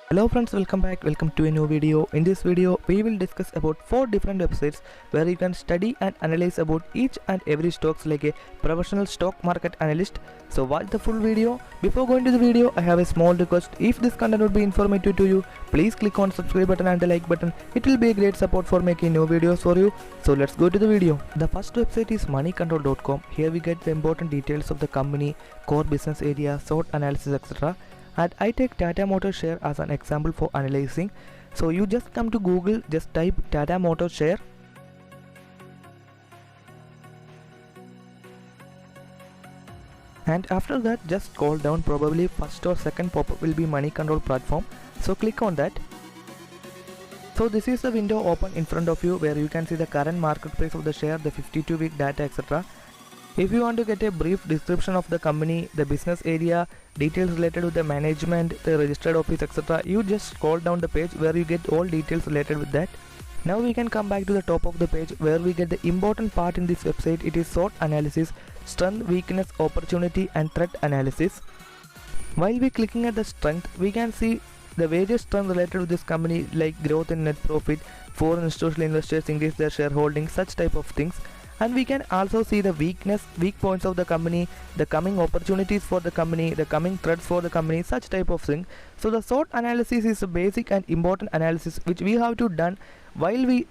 Hello friends, welcome to a new video. In this video we will discuss about 4 different websites where you can study and analyze about each and every stocks like a professional stock market analyst. So watch the full video. Before going to the video, I have a small request. If this content would be informative to you, please click on subscribe button and the like button. It will be a great support for making new videos for you. So let's go to the video. The first website is moneycontrol.com. Here we get the important details of the company, core business area, SWOT analysis, etc. And I take Tata Motors share as an example for analyzing. So you just come to Google, just type Tata Motors share. And after that, just scroll down. Probably first or second pop-up will be Money Control platform. So click on that. So this is the window open in front of you where you can see the current market price of the share, the 52-week data, etc. If you want to get a brief description of the company, the business area, details related to the management, the registered office, etc., you just scroll down the page where you get all details related with that. Now we can come back to the top of the page where we get the important part in this website. It is SWOT analysis, strength, weakness, opportunity and threat analysis. While we clicking at the strength, we can see the various strengths related to this company like growth in net profit, foreign institutional investors increase their shareholding, such type of things. And we can also see the weak points of the company, the coming opportunities for the company, the coming threats for the company, such type of thing. So the SWOT analysis is a basic and important analysis which we have to done while we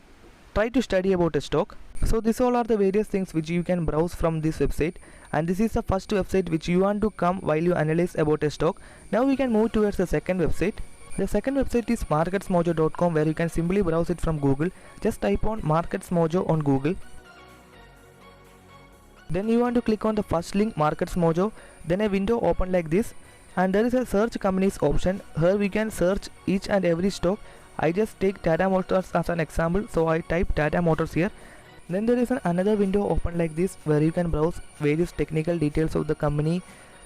try to study about a stock. So these all are the various things which you can browse from this website, and this is the first website which you want to come while you analyze about a stock. Now we can move towards the second website. The second website is marketsmojo.com where you can simply browse it from Google. Just type on marketsmojo on Google. Then you want to click on the first link, Markets Mojo. Then a window open like this, and there is a search companies option. Here we can search each and every stock. I just take Tata Motors as an example, so I type Tata Motors here. Then there is another window open like this where you can browse various technical details of the company,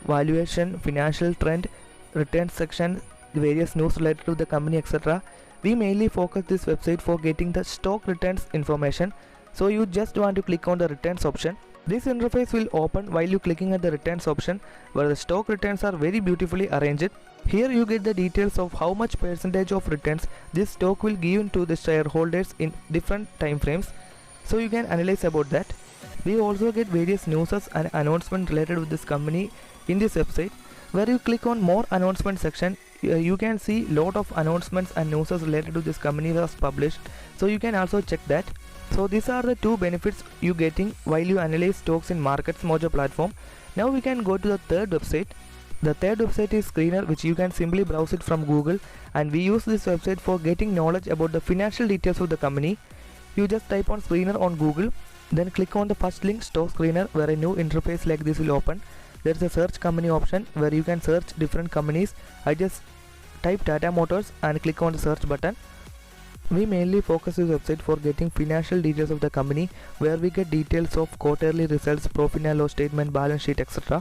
valuation, financial trend, returns section, various news related to the company, etc. We mainly focus this website for getting the stock returns information. So you just want to click on the returns option. This interface will open while you clicking at the returns option where the stock returns are very beautifully arranged. Here you get the details of how much percentage of returns this stock will give to the shareholders in different time frames. So you can analyze about that. We also get various news and announcements related with this company in this website. Where you click on more announcement section, you can see lot of announcements and news related to this company was published. So you can also check that. So these are the two benefits you getting while you analyze stocks in Markets Mojo platform. Now we can go to the third website. The third website is Screener, which you can simply browse it from Google, and we use this website for getting knowledge about the financial details of the company. You just type on Screener on Google, then click on the first link, Stock Screener, where a new interface like this will open. There is a search company option where you can search different companies. I just type Tata Motors and click on the search button. We mainly focus this website for getting financial details of the company where we get details of quarterly results, profit and loss statement, balance sheet, etc.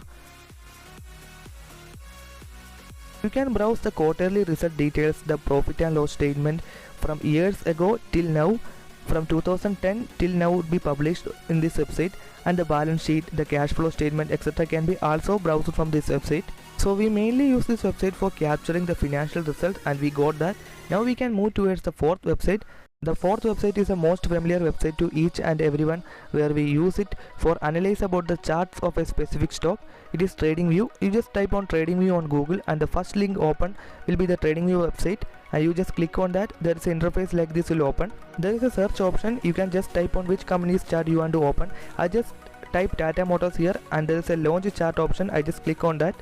You can browse the quarterly result details, the profit and loss statement from years ago till now, from 2010 till now would be published in this website, and the balance sheet, the cash flow statement, etc. can be also browsed from this website. So we mainly use this website for capturing the financial results, and we got that. Now we can move towards the fourth website. The fourth website is the most familiar website to each and everyone where we use it for analyze about the charts of a specific stock. It is TradingView. You just type on TradingView on Google and the first link open will be the TradingView website, and you just click on that. There is an interface like this will open. There is a search option. You can just type on which company's chart you want to open. I just type Tata Motors here, and there is a launch chart option. I just click on that.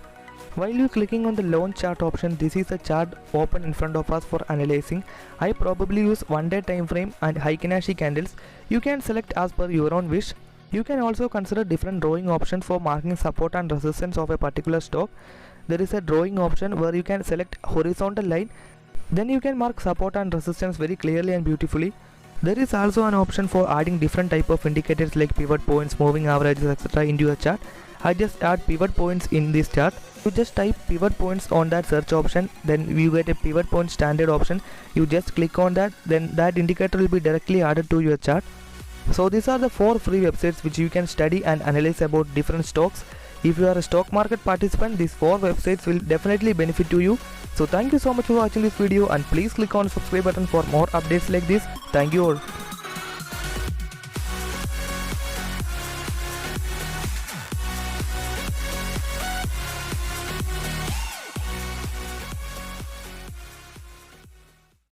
While you clicking on the launch chart option, this is a chart open in front of us for analyzing. I probably use 1 day time frame and Heikin-Ashi candles. You can select as per your own wish. You can also consider different drawing options for marking support and resistance of a particular stock. There is a drawing option where you can select horizontal line. Then you can mark support and resistance very clearly and beautifully. There is also an option for adding different type of indicators like pivot points, moving averages, etc. into a chart. I just add pivot points in this chart. You just type pivot points on that search option, then you get a pivot point standard option. You just click on that, then that indicator will be directly added to your chart. So these are the 4 free websites which you can study and analyze about different stocks. If you are a stock market participant, these 4 websites will definitely benefit to you. So thank you so much for watching this video, and please click on the subscribe button for more updates like this. Thank you all.